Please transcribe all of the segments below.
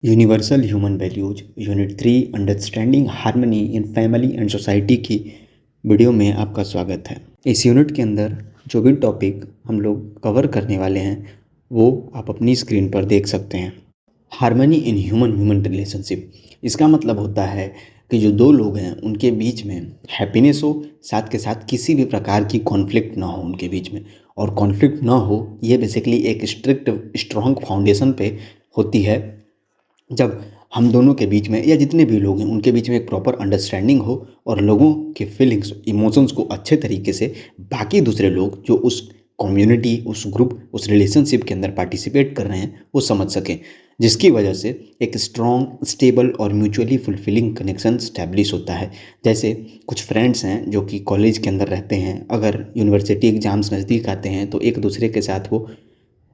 Universal human values unit 3 understanding harmony in family and society की video में आपका स्वागत है। इस यूनिट के अंदर जो भी टॉपिक हम लोग कवर करने वाले हैं वो आप अपनी स्क्रीन पर देख सकते हैं। Harmony in human human relationship, इसका मतलब होता है कि जो दो लोग हैं उनके बीच में हैप्पीनेस हो, साथ के साथ किसी भी प्रकार की कॉन्फ्लिक्ट ना हो उनके बीच में। और कॉन्फ्लिक्ट ना हो ये बेसिकली एक स्ट्रिक्ट स्ट्रॉन्ग फाउंडेशन पे होती है जब हम दोनों के बीच में या जितने भी लोग हैं उनके बीच में एक प्रॉपर अंडरस्टैंडिंग हो और लोगों के फीलिंग्स इमोशंस को अच्छे तरीके से बाकी दूसरे लोग जो उस कम्युनिटी, उस ग्रुप, उस रिलेशनशिप के अंदर पार्टिसिपेट कर रहे हैं वो समझ सकें, जिसकी वजह से एक स्ट्रॉन्ग, स्टेबल और म्यूचुअली फुलफिलिंग कनेक्शन स्टैब्लिश होता है। जैसे कुछ फ्रेंड्स हैं जो कि कॉलेज के अंदर रहते हैं, अगर यूनिवर्सिटी एग्ज़ाम्स नज़दीक आते हैं तो एक दूसरे के साथ वो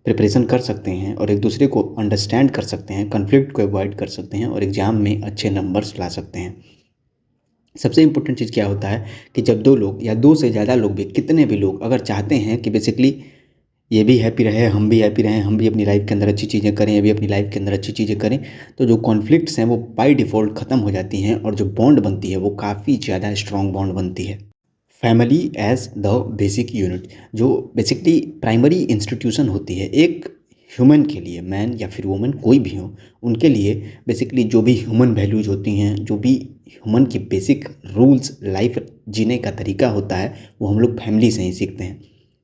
प्रिपरेशन कर सकते हैं और एक दूसरे को अंडरस्टैंड कर सकते हैं, कॉन्फ्लिक्ट को अवॉइड कर सकते हैं और एग्ज़ाम में अच्छे नंबर्स ला सकते हैं। सबसे इम्पोर्टेंट चीज़ क्या होता है कि जब दो लोग या दो से ज़्यादा लोग भी, कितने भी लोग अगर चाहते हैं कि बेसिकली ये भी हैप्पी रहे, हम भी हैप्पी रहें, हम भी अपनी लाइफ के अंदर अच्छी चीज़ें करें, ये भी अपनी लाइफ के अंदर अच्छी चीज़ें करें, तो जो कॉन्फ्लिक्ट्स हैं वो बाय डिफ़ॉल्ट ख़त्म हो जाती हैं और जो बॉन्ड बनती है वो काफ़ी ज़्यादा स्ट्रॉन्ग बॉन्ड बनती है। Family as the basic unit, जो बेसिकली प्राइमरी इंस्टीट्यूशन होती है एक ह्यूमन के लिए, मैन या फिर वुमन कोई भी हो, उनके लिए बेसिकली जो भी ह्यूमन वैल्यूज होती हैं, जो भी ह्यूमन की बेसिक रूल्स, लाइफ जीने का तरीका होता है, वो हम लोग फैमिली से ही सीखते हैं।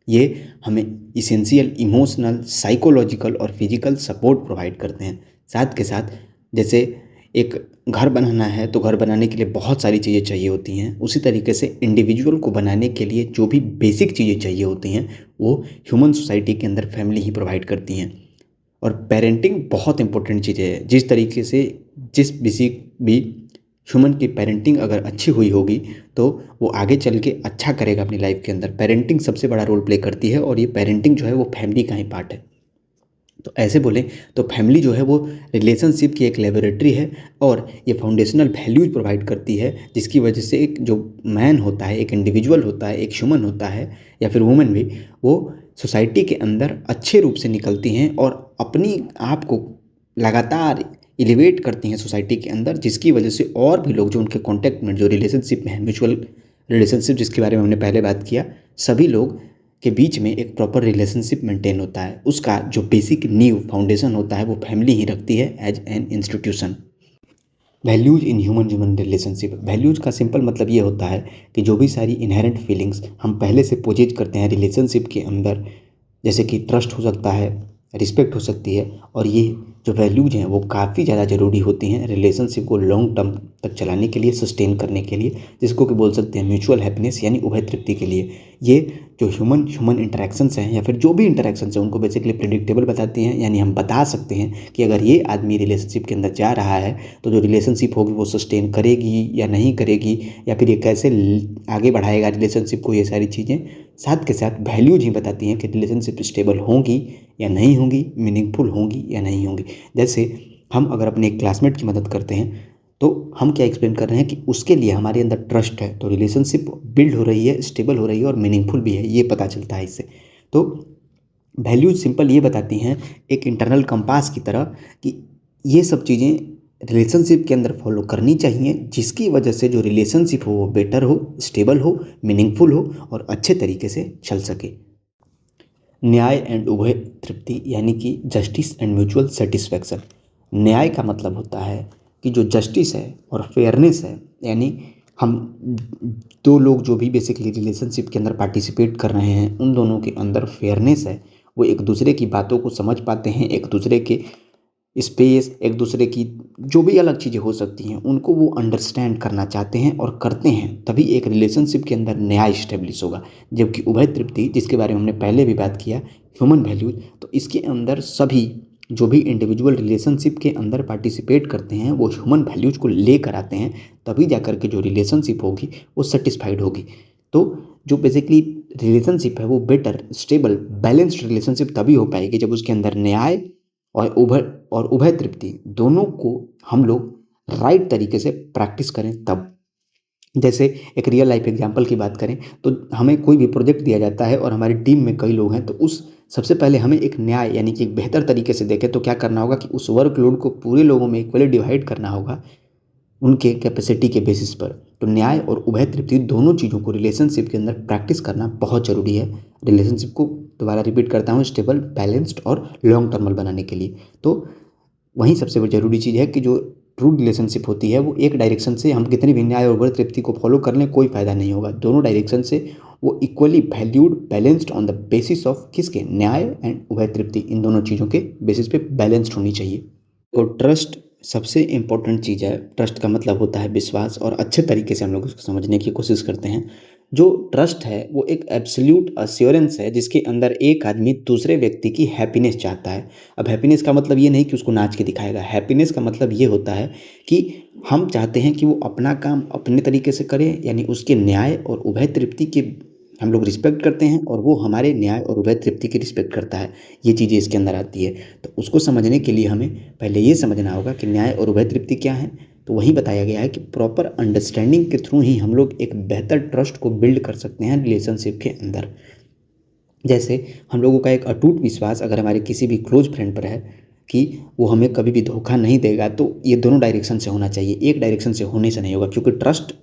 ये हमें इसेंशियल इमोशनल, साइकोलॉजिकल और फिजिकल सपोर्ट प्रोवाइड करते हैं। साथ के साथ जैसे एक घर बनाना है तो घर बनाने के लिए बहुत सारी चीज़ें चाहिए होती हैं, उसी तरीके से इंडिविजुअल को बनाने के लिए जो भी बेसिक चीज़ें चाहिए होती हैं वो ह्यूमन सोसाइटी के अंदर फैमिली ही प्रोवाइड करती हैं। और पेरेंटिंग बहुत इंपॉर्टेंट चीज़ है। जिस तरीके से जिस किसी भी ह्यूमन की पेरेंटिंग अगर अच्छी हुई होगी तो वो आगे चल के अच्छा करेगा अपनी लाइफ के अंदर। पेरेंटिंग सबसे बड़ा रोल प्ले करती है और ये पेरेंटिंग जो है वो फैमिली का ही पार्ट है। तो ऐसे बोलें तो फैमिली जो है वो रिलेशनशिप की एक लेबोरेटरी है और ये फाउंडेशनल वैल्यूज प्रोवाइड करती है, जिसकी वजह से एक जो मैन होता है, एक इंडिविजुअल होता है, एक ह्यूमन होता है या फिर वुमन भी, वो सोसाइटी के अंदर अच्छे रूप से निकलती हैं और अपनी आप को लगातार एलिवेट करती हैं सोसाइटी के अंदर, जिसकी वजह से और भी लोग जो उनके कॉन्टैक्ट में, जो रिलेशनशिप में हैं, म्यूचुअल रिलेशनशिप जिसके बारे में हमने पहले बात किया, सभी लोग के बीच में एक प्रॉपर रिलेशनशिप मेंटेन होता है। उसका जो बेसिक नींव फाउंडेशन होता है वो फैमिली ही रखती है as an institution. Values in human human relationship, values का सिंपल मतलब ये होता है कि जो भी सारी इनहेरेंट फीलिंग्स हम पहले से पोजेज करते हैं रिलेशनशिप के अंदर, जैसे कि ट्रस्ट हो सकता है, रिस्पेक्ट हो सकती है, और ये जो वैल्यूज हैं वो काफ़ी ज़्यादा ज़रूरी होती हैं रिलेशनशिप को लॉन्ग टर्म तक चलाने के लिए, सस्टेन करने के लिए, जिसको कि बोल सकते हैं म्यूचुअल हैप्पीनेस यानी उभय तृप्ति के लिए। ये जो ह्यूमन ह्यूमन इंटरेक्शंस हैं या फिर जो भी इंटरेक्शंस हैं उनको बेसिकली प्रिडिक्टेबल बताती हैं, यानी हम बता सकते हैं कि अगर ये आदमी रिलेशनशिप के अंदर जा रहा है तो जो रिलेशनशिप होगी वो सस्टेन करेगी या नहीं करेगी, या फिर ये कैसे आगे बढ़ाएगा रिलेशनशिप को। ये सारी चीज़ें साथ के साथ वैल्यूज ही बताती हैं कि रिलेशनशिप स्टेबल होंगी या नहीं होंगी, मीनिंगफुल होंगी या नहीं होंगी। जैसे हम अगर अपने एक क्लासमेट की मदद करते हैं तो हम क्या एक्सप्लेन कर रहे हैं कि उसके लिए हमारे अंदर ट्रस्ट है, तो रिलेशनशिप बिल्ड हो रही है, स्टेबल हो रही है और मीनिंगफुल भी है, ये पता चलता है इससे। तो वैल्यूज सिंपल ये बताती हैं एक इंटरनल कंपास की तरह कि ये सब चीज़ें रिलेशनशिप के अंदर फॉलो करनी चाहिए, जिसकी वजह से जो रिलेशनशिप हो वो बेटर हो, स्टेबल हो, मीनिंगफुल हो और अच्छे तरीके से चल सके। न्याय एंड उभय तृप्ति यानी कि जस्टिस एंड म्यूचुअल सेटिस्फैक्शन। न्याय का मतलब होता है कि जो जस्टिस है और फेयरनेस है, यानी हम दो लोग जो भी बेसिकली रिलेशनशिप के अंदर पार्टिसिपेट कर रहे हैं उन दोनों के अंदर फेयरनेस है, वो एक दूसरे की बातों को समझ पाते हैं, एक दूसरे के स्पेस, एक दूसरे की जो भी अलग चीज़ें हो सकती हैं उनको वो अंडरस्टैंड करना चाहते हैं और करते हैं, तभी एक रिलेशनशिप के अंदर न्याय स्टेब्लिश होगा। जबकि उभय तृप्ति, जिसके बारे में हमने पहले भी बात किया, ह्यूमन वैल्यूज, तो इसके अंदर सभी जो भी इंडिविजुअल रिलेशनशिप के अंदर पार्टिसिपेट करते हैं वो ह्यूमन वैल्यूज को लेकर आते हैं, तभी जाकर के जो रिलेशनशिप होगी वो सेटिस्फाइड होगी। तो जो बेसिकली रिलेशनशिप है वो बेटर, स्टेबल, बैलेंस्ड रिलेशनशिप तभी हो पाएगी जब उसके अंदर न्याय और उभय तृप्ति दोनों को हम लोग राइट तरीके से प्रैक्टिस करें तब। जैसे एक रियल लाइफ एग्जांपल की बात करें तो हमें कोई भी प्रोजेक्ट दिया जाता है और हमारी टीम में कई लोग हैं, तो उस सबसे पहले हमें एक न्याय यानी कि एक बेहतर तरीके से देखें तो क्या करना होगा कि उस वर्कलोड को पूरे लोगों में इक्वली डिवाइड करना होगा उनके कैपेसिटी के बेसिस पर। तो न्याय और उभय तृप्ति दोनों चीज़ों को रिलेशनशिप के अंदर प्रैक्टिस करना बहुत ज़रूरी है। रिलेशनशिप को दोबारा रिपीट करता हूँ, स्टेबल, बैलेंस्ड और लॉन्ग टर्मल बनाने के लिए। तो वहीं सबसे ज़रूरी चीज़ है कि जो ट्रू रिलेशनशिप होती है वो एक डायरेक्शन से हम कितनी भी न्याय और उभय तृप्ति को फॉलो कर लें कोई फ़ायदा नहीं होगा। दोनों डायरेक्शन से वो equally valued, balanced on the basis of किसके, न्याय एंड उभय तृप्ति, इन दोनों चीज़ों के बेसिस पे बैलेंस्ड होनी चाहिए। तो ट्रस्ट सबसे इम्पोर्टेंट चीज़ है। ट्रस्ट का मतलब होता है विश्वास, और अच्छे तरीके से हम लोग उसको समझने की कोशिश करते हैं। जो ट्रस्ट है वो एक एब्सोल्यूट अश्योरेंस है जिसके अंदर एक आदमी दूसरे व्यक्ति की हैप्पीनेस चाहता है। अब हैप्पीनेस का मतलब ये नहीं कि उसको नाच के दिखाएगा। हैप्पीनेस का मतलब ये होता है कि हम चाहते हैं कि वो अपना काम अपने तरीके से करे, यानी उसके न्याय और उभय तृप्ति के हम लोग रिस्पेक्ट करते हैं और वो हमारे न्याय और उभय तृप्ति की रिस्पेक्ट करता है। ये चीज़ें इसके अंदर आती है। तो उसको समझने के लिए हमें पहले ये समझना होगा कि न्याय और उभय तृप्ति क्या है। तो वही बताया गया है कि प्रॉपर अंडरस्टैंडिंग के थ्रू ही हम लोग एक बेहतर ट्रस्ट को बिल्ड कर सकते हैं रिलेशनशिप के अंदर। जैसे हम लोगों का एक अटूट विश्वास अगर हमारे किसी भी क्लोज फ्रेंड पर है कि वो हमें कभी भी धोखा नहीं देगा, तो ये दोनों डायरेक्शन से होना चाहिए, एक डायरेक्शन से होने से नहीं होगा। क्योंकि ट्रस्ट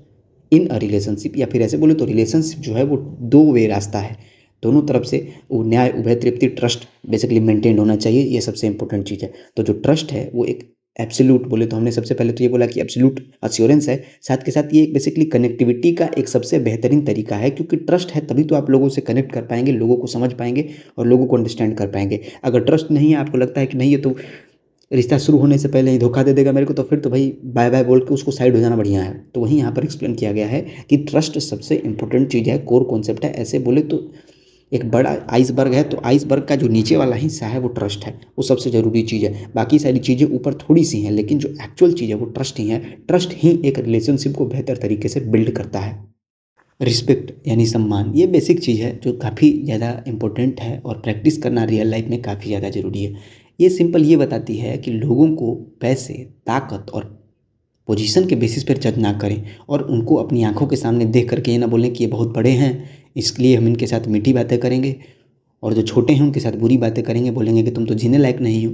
इन अ रिलेशनशिप, या फिर ऐसे बोले तो रिलेशनशिप जो है वो दो वे रास्ता है। दोनों तरफ से वो न्याय, उभय तृप्ति, ट्रस्ट बेसिकली मेंटेन होना चाहिए। ये सबसे इंपॉर्टेंट चीज़ है। तो जो ट्रस्ट है वो एक एब्सोल्यूट, बोले तो हमने सबसे पहले तो ये बोला कि एब्सोल्यूट अश्योरेंस है। साथ के साथ ये एक बेसिकली कनेक्टिविटी का एक सबसे बेहतरीन तरीका है, क्योंकि ट्रस्ट है तभी तो आप लोगों से कनेक्ट कर पाएंगे, लोगों को समझ पाएंगे और लोगों को अंडरस्टैंड कर पाएंगे। अगर ट्रस्ट नहीं है, आपको लगता है कि नहीं ये तो रिश्ता शुरू होने से पहले ही धोखा दे देगा मेरे को, तो फिर तो भाई बाय बाय बोल के उसको साइड हो जाना बढ़िया है। तो वहीं यहाँ पर एक्सप्लेन किया गया है कि ट्रस्ट सबसे इंपॉर्टेंट चीज़ है, कोर कॉन्सेप्ट है। ऐसे बोले तो एक बड़ा आइसबर्ग है, तो आइसबर्ग का जो नीचे वाला हिस्सा है वो ट्रस्ट है, वो सबसे ज़रूरी चीज़ है। बाकी सारी चीज़ें ऊपर थोड़ी सी हैं, लेकिन जो एक्चुअल चीज़ है वो ट्रस्ट ही है। ट्रस्ट ही एक रिलेशनशिप को बेहतर तरीके से बिल्ड करता है। रिस्पेक्ट यानी सम्मान, ये बेसिक चीज़ है जो काफ़ी ज़्यादा इम्पोर्टेंट है और प्रैक्टिस करना रियल लाइफ में काफ़ी ज़्यादा ज़रूरी है। ये सिंपल ये बताती है कि लोगों को पैसे, ताकत और पोजीशन के बेसिस पर जज ना करें, और उनको अपनी आंखों के सामने देख करके ये ना बोलें कि ये बहुत बड़े हैं इसलिए हम इनके साथ मीठी बातें करेंगे, और जो छोटे हैं उनके साथ बुरी बातें करेंगे, बोलेंगे कि तुम तो जीने लायक नहीं हो।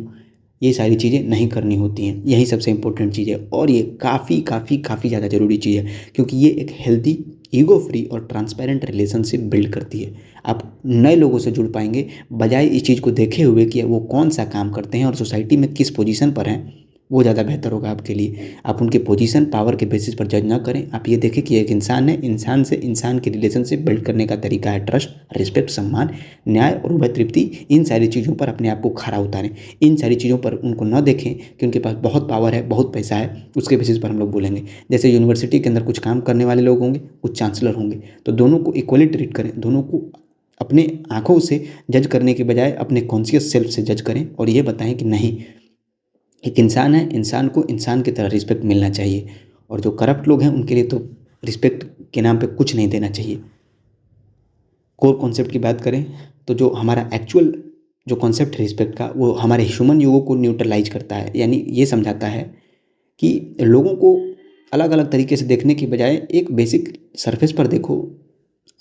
ये सारी चीज़ें नहीं करनी होती हैं। यही सबसे इम्पोर्टेंट चीज़ है, और ये काफ़ी काफ़ी काफ़ी ज़्यादा ज़रूरी चीज़ है, क्योंकि ये एक हेल्दी, ईगो फ्री और ट्रांसपेरेंट रिलेशनशिप बिल्ड करती है। आप नए लोगों से जुड़ पाएंगे बजाय इस चीज़ को देखे हुए कि वो कौन सा काम करते हैं और सोसाइटी में किस पोजीशन पर हैं। वो ज़्यादा बेहतर होगा आपके लिए। आप उनके पोजीशन, पावर के बेसिस पर जज ना करें। आप ये देखें कि एक इंसान है, इंसान से इंसान की रिलेशनशिप बिल्ड करने का तरीका है ट्रस्ट, रिस्पेक्ट, सम्मान, न्याय और उभय तृप्ति। इन सारी चीज़ों पर अपने आप को खरा उतारें। इन सारी चीज़ों पर उनको न देखें कि उनके पास बहुत पावर है, बहुत पैसा है, उसके बेसिस पर हम लोग बोलेंगे। जैसे यूनिवर्सिटी के अंदर कुछ काम करने वाले लोग होंगे, कुछ चांसलर होंगे, तो दोनों को इक्वली ट्रीट करें। दोनों को अपने आंखों से जज करने के बजाय अपने कॉन्शियस सेल्फ से जज करें, और ये बताएं कि नहीं, एक इंसान है, इंसान को इंसान की तरह रिस्पेक्ट मिलना चाहिए, और जो करप्ट लोग हैं उनके लिए तो रिस्पेक्ट के नाम पे कुछ नहीं देना चाहिए। कोर कॉन्सेप्ट की बात करें तो जो हमारा एक्चुअल जो कॉन्सेप्ट है रिस्पेक्ट का, वो हमारे ह्यूमन ईगो को न्यूट्रलाइज करता है। यानी ये समझाता है कि लोगों को अलग अलग तरीके से देखने की बजाय एक बेसिक सरफेस पर देखो,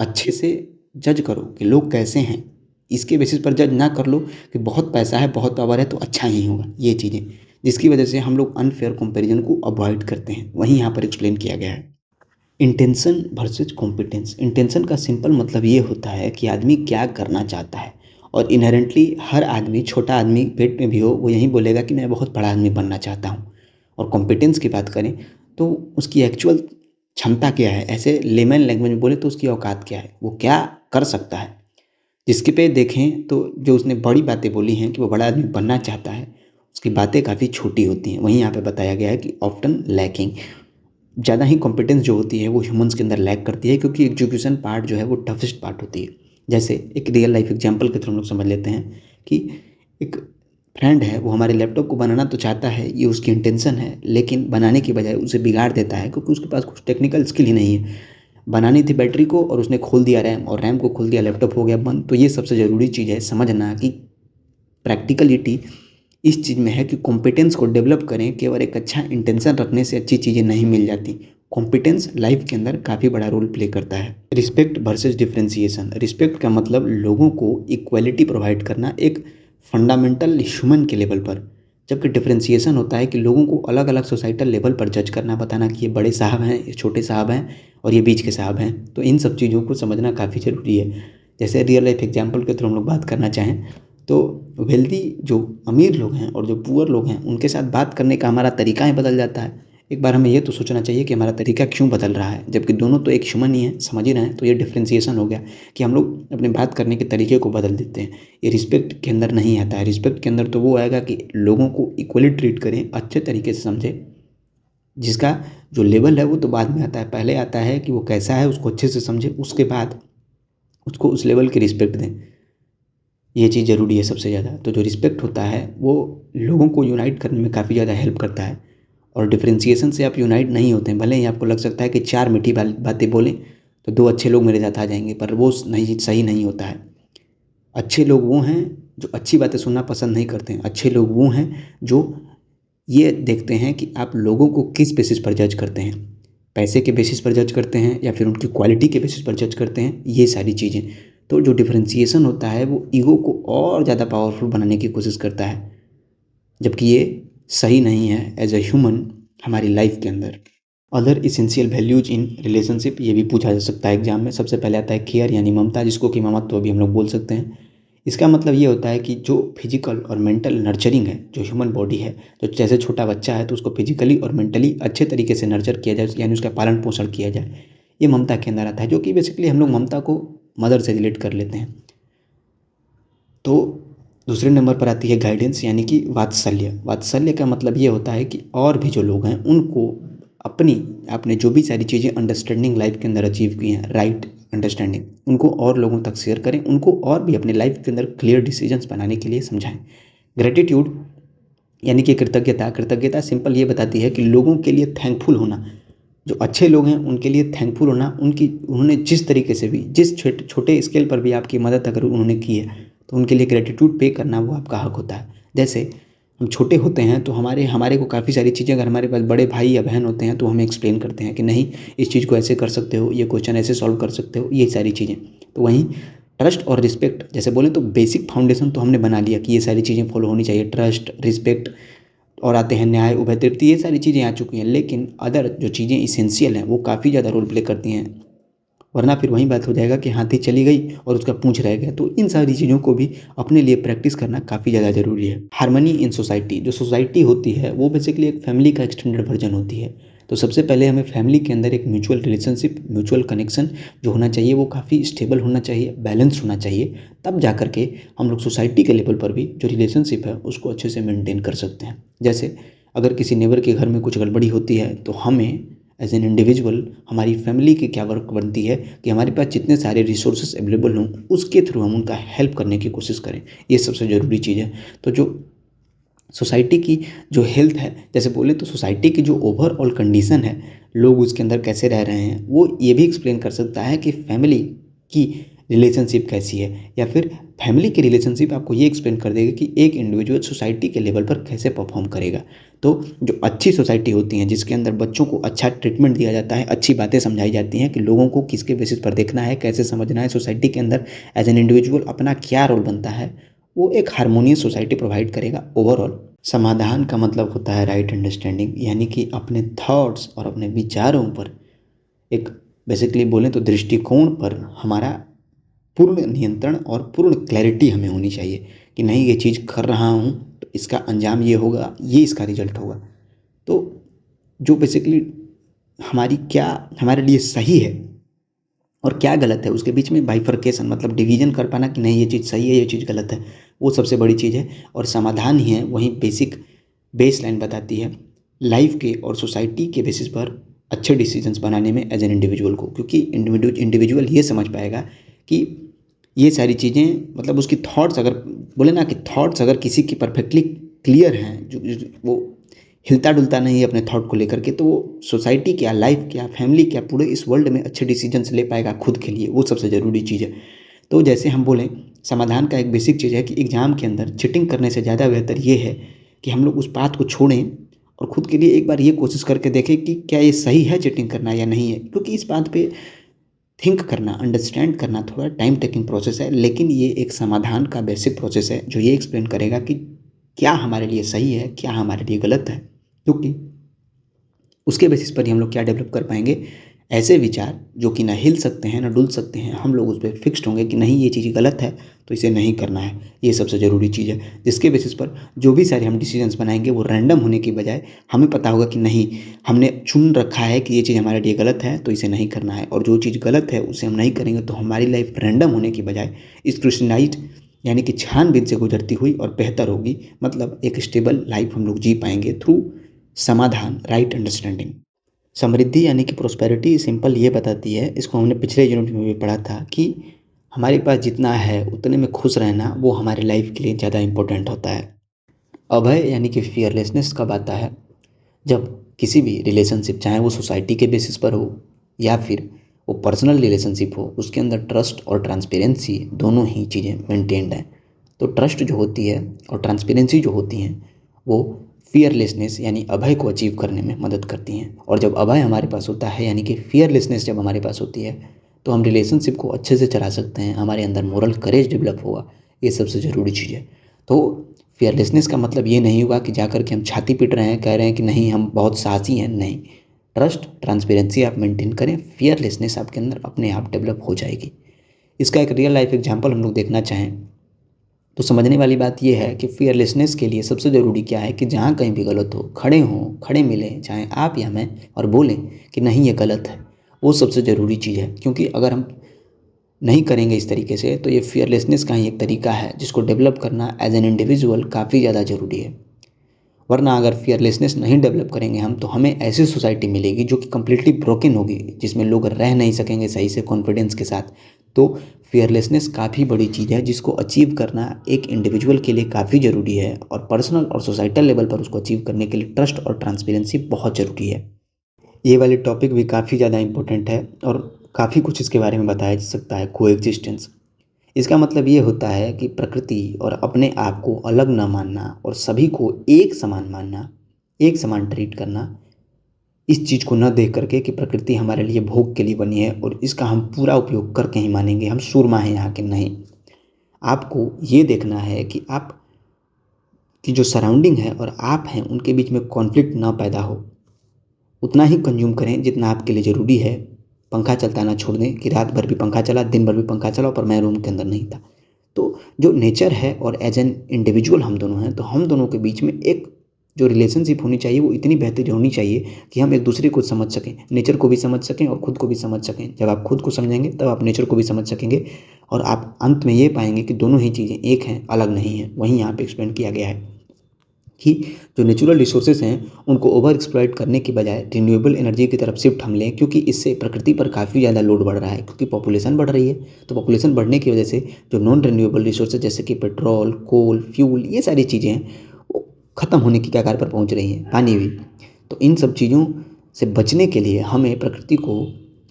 अच्छे से जज करो कि लोग कैसे हैं। इसके बेसिस पर जज ना कर लो कि बहुत पैसा है, बहुत पावर है तो अच्छा ही होगा। ये चीज़ें जिसकी वजह से हम लोग अनफेयर कंपैरिजन को अवॉइड करते हैं, वहीं यहाँ पर एक्सप्लेन किया गया है। Intention versus competence. इंटेंशन का सिंपल मतलब ये होता है कि आदमी क्या करना चाहता है, और इनहेरेंटली हर आदमी, छोटा आदमी पेट में भी हो, वो यही बोलेगा कि मैं बहुत बड़ा आदमी बनना चाहता हूँ। और कॉम्पिटेंस की बात करें तो उसकी एक्चुअल क्षमता क्या है, ऐसे लेमन लैंग्वेज में बोले तो उसकी औकात क्या है, वो क्या कर सकता है। जिसके पे देखें तो जो उसने बड़ी बातें बोली हैं कि वो बड़ा आदमी बनना चाहता है, उसकी बातें काफ़ी छोटी होती हैं। वहीं यहाँ पे बताया गया है कि ऑफ्टन लैकिंग, ज़्यादा ही कॉम्पिटेंस जो होती है वो ह्यूमंस के अंदर लैक करती है, क्योंकि एग्जीक्यूशन पार्ट जो है वो टफेस्ट पार्ट होती है। जैसे एक रियल लाइफ एग्जांपल के थ्रू हम लोग समझ लेते हैं कि एक फ्रेंड है, वो हमारे लैपटॉप को बनाना तो चाहता है, ये उसकी इंटेंशन है, लेकिन बनाने की बजाय उसे बिगाड़ देता है, क्योंकि उसके पास कुछ टेक्निकल स्किल ही नहीं है। बनानी थी बैटरी को और उसने खोल दिया रैम, और रैम को खोल दिया, लैपटॉप हो गया बंद। तो ये सबसे ज़रूरी चीज़ है समझना कि प्रैक्टिकलिटी इस चीज़ में है कि कॉम्पिटेंस को डेवलप करें, केवल एक अच्छा इंटेंशन रखने से अच्छी चीज़ें नहीं मिल जाती। कॉम्पिटेंस लाइफ के अंदर काफ़ी बड़ा रोल प्ले करता है। Respect versus differentiation. रिस्पेक्ट का मतलब लोगों को इक्वलिटी प्रोवाइड करना एक फंडामेंटल ह्यूमन के लेवल पर, जबकि डिफरेंशिएशन होता है कि लोगों को अलग अलग सोसाइटल लेवल पर जज करना, बताना कि ये बड़े साहब हैं, ये छोटे साहब हैं और ये बीच के साहब हैं। तो इन सब चीज़ों को समझना काफ़ी ज़रूरी है। जैसे रियल लाइफ एग्जाम्पल के थ्रू हम लोग बात करना चाहें तो वेल्दी जो अमीर लोग हैं और जो पुअर लोग हैं उनके साथ बात करने का हमारा तरीका ही बदल जाता है। एक बार हमें ये तो सोचना चाहिए कि हमारा तरीका क्यों बदल रहा है, जबकि दोनों तो एक ह्यूमन ही है, समझ ही रहे हैं। तो ये डिफरेंशिएशन हो गया कि हम लोग अपने बात करने के तरीके को बदल देते हैं। ये रिस्पेक्ट के अंदर नहीं आता है। रिस्पेक्ट के अंदर तो वो आएगा कि लोगों को इक्वली ट्रीट करें, अच्छे तरीके से समझें। जिसका जो लेवल है वो तो बाद में आता है, पहले आता है कि वो कैसा है उसको अच्छे से समझें, उसके बाद उसको उस लेवल की रिस्पेक्ट दें। ये चीज़ ज़रूरी है सबसे ज़्यादा। तो जो रिस्पेक्ट होता है वो लोगों को यूनाइट करने में काफ़ी ज़्यादा हेल्प करता है। और डिफरेंशिएशन से आप यूनाइट नहीं होते हैं। भले ही आपको लग सकता है कि 4 मीठी बातें बोलें तो 2 अच्छे लोग मेरे साथ आ जाएंगे, पर वो नहीं, सही नहीं होता है। अच्छे लोग वो हैं जो अच्छी बातें सुनना पसंद नहीं करते हैं। अच्छे लोग वो हैं जो ये देखते हैं कि आप लोगों को किस बेसिस पर जज करते हैं, पैसे के बेसिस पर जज करते हैं या फिर उनकी क्वालिटी के बेसिस पर जज करते हैं, ये सारी चीज़ें। तो जो डिफरेंशिएशन होता है वो ईगो को और ज़्यादा पावरफुल बनाने की कोशिश करता है, जबकि ये सही नहीं है एज ए ह्यूमन हमारी लाइफ के अंदर। Other essential values in relationship, ये भी पूछा जा सकता है एग्जाम में। सबसे पहले आता है केयर यानी ममता, जिसको कि ममत्व भी हम लोग बोल सकते हैं। इसका मतलब ये होता है कि जो फिजिकल और मेंटल नर्चरिंग है, जो ह्यूमन बॉडी है, जो जैसे छोटा बच्चा है तो उसको फिजिकली और मेंटली अच्छे तरीके से नर्चर किया जाए, यानी उसका पालन पोषण किया जाए, ये ममता के अंदर आता है। जो कि बेसिकली हम लोग ममता को मदर से रिलेट कर लेते हैं। तो दूसरे नंबर पर आती है गाइडेंस यानी कि वात्सल्य। वात्सल्य का मतलब ये होता है कि और भी जो लोग हैं उनको आपने जो भी सारी चीज़ें अंडरस्टैंडिंग लाइफ के अंदर अचीव की हैं, राइट अंडरस्टैंडिंग, उनको और लोगों तक शेयर करें, उनको और भी अपने लाइफ के अंदर क्लियर डिसीजंस बनाने के लिए समझाएं। ग्रेटिट्यूड यानी कि कृतज्ञता। कृतज्ञता सिंपल ये बताती है कि लोगों के लिए थैंकफुल होना। जो अच्छे लोग हैं उनके लिए थैंकफुल होना, उन्होंने जिस तरीके से भी, जिस छोटे स्केल पर भी आपकी मदद अगर उन्होंने की है तो उनके लिए ग्रेटिट्यूड पे करना वो आपका हक होता है। जैसे हम छोटे होते हैं तो हमारे को काफ़ी सारी चीज़ें, अगर हमारे पास बड़े भाई या बहन होते हैं तो हमें एक्सप्लेन करते हैं कि नहीं, इस चीज़ को ऐसे कर सकते हो, ये क्वेश्चन ऐसे सॉल्व कर सकते हो, ये सारी चीज़ें। तो वहीं ट्रस्ट और रिस्पेक्ट, जैसे बोले तो बेसिक फाउंडेशन तो हमने बना लिया कि ये सारी चीज़ें फॉलो होनी चाहिए, ट्रस्ट, रिस्पेक्ट, और आते हैं न्याय, उभय तृप्ति, ये सारी चीज़ें आ चुकी हैं। लेकिन अदर जो चीज़ें इसेंशियल हैं वो काफ़ी ज़्यादा रोल प्ले करती हैं, वरना फिर वही बात हो जाएगा कि हाथी चली गई और उसका पूंछ रह गया। तो इन सारी चीज़ों को भी अपने लिए प्रैक्टिस करना काफ़ी ज़्यादा ज़रूरी है। Harmony in society. जो सोसाइटी होती है वो बेसिकली एक फैमिली का एक्सटेंडेड वर्जन होती है। तो सबसे पहले हमें फैमिली के अंदर एक म्यूचुअल रिलेशनशिप, म्यूचुअल कनेक्शन जो होना चाहिए वो काफ़ी स्टेबल होना चाहिए, बैलेंस होना चाहिए। तब जा कर के हम लोग सोसाइटी के लेवल पर भी जो रिलेशनशिप है उसको अच्छे से मेंटेन कर सकते हैं। जैसे अगर किसी नेबर के घर में कुछ गड़बड़ी होती है तो हमें एज एन इंडिविजुअल, हमारी फैमिली की क्या वर्क बनती है कि हमारे पास जितने सारे रिसोर्सेज अवेलेबल हों उसके थ्रू हम उनका हेल्प करने की कोशिश करें। ये सबसे ज़रूरी चीज़ है। तो जो सोसाइटी की जो हेल्थ है, जैसे बोले तो सोसाइटी की जो ओवरऑल कंडीशन है, लोग उसके अंदर कैसे रह रहे हैं, वो ये भी एक्सप्लेन कर सकता है कि फैमिली की रिलेशनशिप कैसी है, या फिर फैमिली की रिलेशनशिप आपको ये एक्सप्लेन कर देगा कि एक इंडिविजुअल सोसाइटी के लेवल पर कैसे परफॉर्म करेगा। तो जो अच्छी सोसाइटी होती हैं जिसके अंदर बच्चों को अच्छा ट्रीटमेंट दिया जाता है, अच्छी बातें समझाई जाती हैं कि लोगों को किसके बेसिस पर देखना है, कैसे समझना है, सोसाइटी के अंदर एज एन इंडिविजुअल अपना क्या रोल बनता है, वो एक हार्मोनियस सोसाइटी प्रोवाइड करेगा ओवरऑल। समाधान का मतलब होता है राइट अंडरस्टैंडिंग, यानी कि अपने थॉट्स और अपने विचारों पर एक, बेसिकली बोलें तो दृष्टिकोण पर हमारा पूर्ण नियंत्रण और पूर्ण क्लैरिटी हमें होनी चाहिए कि नहीं, ये चीज़ कर रहा हूँ तो इसका अंजाम ये होगा, ये इसका रिजल्ट होगा। तो जो बेसिकली हमारे लिए सही है और क्या गलत है, उसके बीच में बाइफर्केशन मतलब डिवीजन कर पाना कि नहीं ये चीज़ सही है, ये चीज़ गलत है, वो सबसे बड़ी चीज़ है। और समाधान ही है वही बेसिक बेस लाइन बताती है लाइफ के और सोसाइटी के बेसिस पर अच्छे डिसीजंस बनाने में एज एन इंडिविजुअल को। क्योंकि इंडिविजुअल ये समझ पाएगा कि ये सारी चीज़ें, मतलब उसकी थॉट्स, अगर बोले ना कि थॉट्स अगर किसी की परफेक्टली क्लियर हैं, जो वो हिलता डुलता नहीं है अपने थॉट को लेकर के, तो वो सोसाइटी क्या, लाइफ क्या, फैमिली क्या, पूरे इस वर्ल्ड में अच्छे डिसीजंस ले पाएगा खुद के लिए। वो सबसे ज़रूरी चीज़ है। तो जैसे हम बोलें समाधान का एक बेसिक चीज़ है कि एग्ज़ाम के अंदर चीटिंग करने से ज़्यादा बेहतर ये है कि हम लोग उस बात को छोड़ें और ख़ुद के लिए एक बार ये कोशिश करके देखें कि क्या ये सही है चीटिंग करना या नहीं है, क्योंकि इस बात पे थिंक करना, अंडरस्टैंड करना थोड़ा टाइम टेकिंग प्रोसेस है, लेकिन ये एक समाधान का बेसिक प्रोसेस है जो ये एक्सप्लेन करेगा कि क्या हमारे लिए सही है, क्या हमारे लिए गलत है, क्योंकि उसके बेसिस पर ही हम लोग क्या डेवलप कर पाएंगे, ऐसे विचार जो कि ना हिल सकते हैं ना डुल सकते हैं। हम लोग उस पर फिक्स्ड होंगे कि नहीं ये चीज़ गलत है तो इसे नहीं करना है। ये सबसे ज़रूरी चीज़ है, जिसके बेसिस पर जो भी सारे हम डिसीजंस बनाएंगे वो रैंडम होने की बजाय हमें पता होगा कि नहीं, हमने चुन रखा है कि ये चीज़ हमारे लिए गलत है तो इसे नहीं करना है, और जो चीज़ गलत है उसे हम नहीं करेंगे। तो हमारी लाइफ रैंडम होने की बजाय स्क्रूटिनाइज्ड यानी कि छानबीन से गुजरती हुई और बेहतर होगी। मतलब एक स्टेबल लाइफ हम लोग जी पाएंगे थ्रू समाधान, राइट अंडरस्टैंडिंग। समृद्धि यानी कि प्रोस्पेरिटी सिंपल ये बताती है, इसको हमने पिछले यूनिट में भी पढ़ा था, कि हमारे पास जितना है उतने में खुश रहना वो हमारे लाइफ के लिए ज़्यादा इम्पोर्टेंट होता है। अभय यानी कि फियरलेसनेस कब आता है, जब किसी भी रिलेशनशिप, चाहे वो सोसाइटी के बेसिस पर हो या फिर वो पर्सनल रिलेशनशिप हो, उसके अंदर ट्रस्ट और ट्रांसपेरेंसी दोनों ही चीज़ें मेंटेन्ड हैं। तो ट्रस्ट जो होती है और ट्रांसपेरेंसी जो होती हैं वो फियरलेसनेस यानी अभय को अचीव करने में मदद करती हैं। और जब अभय हमारे पास होता है यानी कि फियरलेसनेस जब हमारे पास होती है तो हम रिलेशनशिप को अच्छे से चला सकते हैं, हमारे अंदर मोरल करेज डेवलप होगा। ये सबसे ज़रूरी चीज़ है। तो फियरलेसनेस का मतलब ये नहीं हुआ कि जाकर के हम छाती पीट रहे हैं, कह रहे हैं कि नहीं हम बहुत साहसी हैं। नहीं, ट्रस्ट ट्रांसपेरेंसी आप मेंटेन करें, फियरलेसनेस आपके अंदर अपने आप डेवलप हो जाएगी। इसका एक रियल लाइफ एग्जांपल हम लोग देखना चाहें तो समझने वाली बात यह है कि फियरलेसनेस के लिए सबसे ज़रूरी क्या है कि जहाँ कहीं भी गलत हो, खड़े हों, खड़े मिलें, चाहे आप या मैं, और बोलें कि नहीं ये गलत है। वो सबसे ज़रूरी चीज़ है, क्योंकि अगर हम नहीं करेंगे इस तरीके से तो ये फियरलेसनेस का ही एक तरीका है जिसको डेवलप करना एज एन इंडिविजुअल काफ़ी ज़्यादा ज़रूरी है। वरना अगर फियरलेसनेस नहीं डेवलप करेंगे हम तो हमें ऐसी सोसाइटी मिलेगी जो कि कम्प्लीटली ब्रोकन होगी, जिसमें लोग रह नहीं सकेंगे सही से कॉन्फिडेंस के साथ। तो फियरलेसनेस काफ़ी बड़ी चीज़ है जिसको अचीव करना एक इंडिविजुअल के लिए काफ़ी ज़रूरी है, और पर्सनल और सोसाइटल लेवल पर उसको अचीव करने के लिए ट्रस्ट और ट्रांसपेरेंसी बहुत ज़रूरी है। ये वाली टॉपिक भी काफ़ी ज़्यादा इंपॉर्टेंट है और काफ़ी कुछ इसके बारे में बताया जा सकता है। कोएग्जिस्टेंस, इसका मतलब ये होता है कि प्रकृति और अपने आप को अलग न मानना और सभी को एक समान मानना, एक समान ट्रीट करना। इस चीज़ को न देख करके कि प्रकृति हमारे लिए भोग के लिए बनी है और इसका हम पूरा उपयोग करके ही मानेंगे, हम सूरमा हैं यहाँ के। नहीं, आपको ये देखना है कि आप की जो सराउंडिंग है और आप हैं उनके बीच में कॉन्फ्लिक्ट ना पैदा हो। उतना ही कंज्यूम करें जितना आपके लिए ज़रूरी है। पंखा चलता ना छोड़ दें कि रात भर भी पंखा चला, दिन भर भी पंखा चला, पर मैं रूम के अंदर नहीं था। तो जो नेचर है और एज एन इंडिविजुअल हम दोनों हैं, तो हम दोनों के बीच में एक जो रिलेशनशिप होनी चाहिए वो इतनी बेहतरीन होनी चाहिए कि हम एक दूसरे को समझ सकें, नेचर को भी समझ सकें और ख़ुद को भी समझ सकें। जब आप खुद को समझेंगे तब आप नेचर को भी समझ सकेंगे और आप अंत में ये पाएंगे कि दोनों ही चीज़ें एक हैं, अलग नहीं हैं। वहीं यहाँ पे एक्सप्लेन किया गया है कि जो नेचुरल रिसोर्सेज हैं उनको ओवर एक्सप्लॉइट करने की बजाय रिन्यूएबल एनर्जी की तरफ शिफ्ट हम लें, क्योंकि इससे प्रकृति पर काफ़ी ज़्यादा लोड बढ़ रहा है, क्योंकि पॉपुलेशन बढ़ रही है। तो पॉपुलेशन बढ़ने की वजह से जो नॉन रिन्यूएबल रिसोर्सेज जैसे कि पेट्रोल, कोल, फ्यूल, ये सारी चीज़ें हैं वो ख़त्म होने की कगार पर पहुँच रही हैं, पानी भी। तो इन सब चीज़ों से बचने के लिए हमें प्रकृति को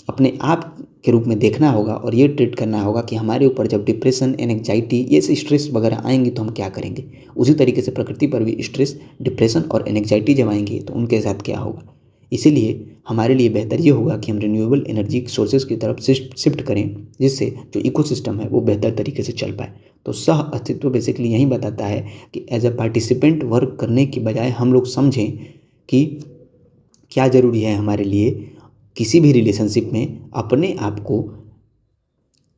अपने आप के रूप में देखना होगा और ये ट्रीट करना होगा कि हमारे ऊपर जब डिप्रेशन, एंग्जाइटी, ये से स्ट्रेस वगैरह आएंगी तो हम क्या करेंगे। उसी तरीके से प्रकृति पर भी स्ट्रेस, डिप्रेशन और एंग्जाइटी जब आएंगी तो उनके साथ क्या होगा। इसीलिए हमारे लिए बेहतर ये होगा कि हम रिन्यूएबल एनर्जी सोर्सेज की तरफ शिफ्ट करें, जिससे जो इकोसिस्टम है वो बेहतर तरीके से चल पाए। तो सह अस्तित्व बेसिकली यही बताता है कि एज अ पार्टिसिपेंट वर्क करने की बजाय हम लोग समझें कि क्या ज़रूरी है हमारे लिए। किसी भी रिलेशनशिप में अपने आप को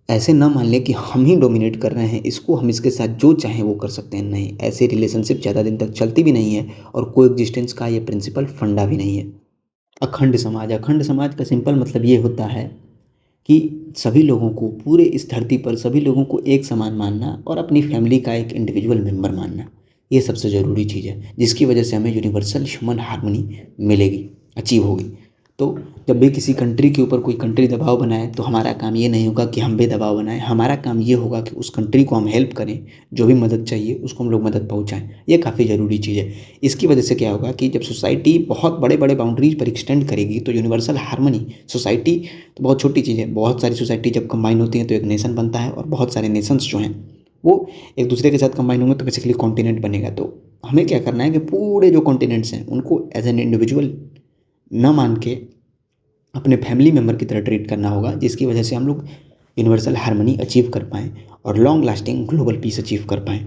ऐसे न मान लें कि हम ही डोमिनेट कर रहे हैं, इसको हम इसके साथ जो चाहें वो कर सकते हैं। नहीं, ऐसे रिलेशनशिप ज़्यादा दिन तक चलती भी नहीं है और कोएग्जिस्टेंस का ये प्रिंसिपल फंडा भी नहीं है। अखंड समाज, अखंड समाज का सिंपल मतलब ये होता है कि सभी लोगों को, पूरे इस धरती पर सभी लोगों को एक समान मानना और अपनी फैमिली का एक इंडिविजुअल मेंबर मानना। ये सबसे ज़रूरी चीज़ है जिसकी वजह से हमें यूनिवर्सल ह्यूमन हार्मनी मिलेगी, अचीव होगी। तो जब भी किसी कंट्री के ऊपर कोई कंट्री दबाव बनाए तो हमारा काम ये नहीं होगा कि हम भी दबाव बनाएं, हमारा काम ये होगा कि उस कंट्री को हम हेल्प करें, जो भी मदद चाहिए उसको हम लोग मदद पहुंचाएं। ये काफ़ी ज़रूरी चीज़ है। इसकी वजह से क्या होगा कि जब सोसाइटी बहुत बड़े बड़े बाउंड्रीज पर एक्सटेंड करेगी तो यूनिवर्सल हार्मनी, सोसाइटी तो बहुत छोटी चीज़ है, बहुत सारी सोसाइटी जब कंबाइन होती हैं तो एक नेशन बनता है और बहुत सारे नेशंस जो हैं वो एक दूसरे के साथ कंबाइन होंगे तो बेसिकली कॉन्टिनेंट बनेगा। तो हमें क्या करना है कि पूरे जो कॉन्टिनेंट्स हैं उनको एज एन इंडिविजुअल न मान के अपने फैमिली मेम्बर की तरह ट्रीट करना होगा, जिसकी वजह से हम लोग यूनिवर्सल हार्मनी अचीव कर पाएँ और long lasting global piece achieve कर पाएँ।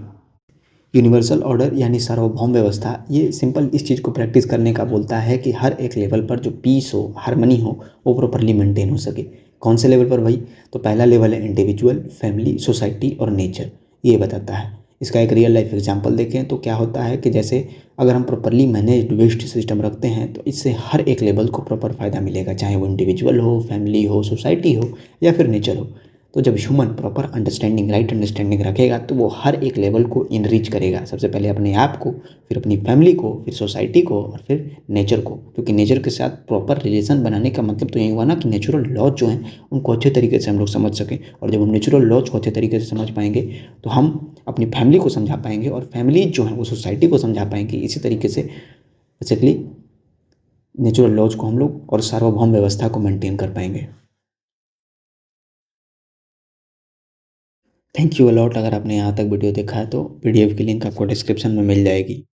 यूनिवर्सल ऑर्डर यानी सार्वभौम व्यवस्था, ये सिंपल इस चीज़ को प्रैक्टिस करने का बोलता है कि हर एक लेवल पर जो पीस हो, हार्मनी हो, वो प्रॉपरली मेंटेन हो सके। कौन से लेवल पर भाई? तो पहला लेवल है इंडिविजुअल, फैमिली, सोसाइटी और नेचर, ये बताता है। इसका एक रियल लाइफ एग्जांपल देखें तो क्या होता है कि जैसे अगर हम प्रॉपरली मैनेज्ड वेस्ट सिस्टम रखते हैं तो इससे हर एक लेवल को प्रॉपर फ़ायदा मिलेगा, चाहे वो इंडिविजुअल हो, फैमिली हो, सोसाइटी हो या फिर नेचर हो। तो जब human proper understanding, right understanding रखेगा तो वो हर एक लेवल को इनरीच करेगा, सबसे पहले अपने आप को, फिर अपनी फैमिली को, फिर सोसाइटी को और फिर नेचर को। क्योंकि नेचर के साथ प्रॉपर रिलेशन बनाने का मतलब तो यही हुआ ना कि नेचुरल लॉज जो हैं उनको अच्छे तरीके से हम लोग समझ सकें, और जब हम नेचुरल लॉज को अच्छे तरीके से समझ पाएंगे तो हम अपनी फैमिली को समझा पाएंगे और फैमिली जो है वो सोसाइटी को समझा पाएंगे। इसी तरीके से बेसिकली नेचुरल लॉज को हम लोग और सार्वभौम व्यवस्था को मेंटेन कर पाएंगे। Thank you a lot. अगर आपने यहाँ तक वीडियो देखा है तो पीडीएफ की लिंक आपको डिस्क्रिप्शन में मिल जाएगी।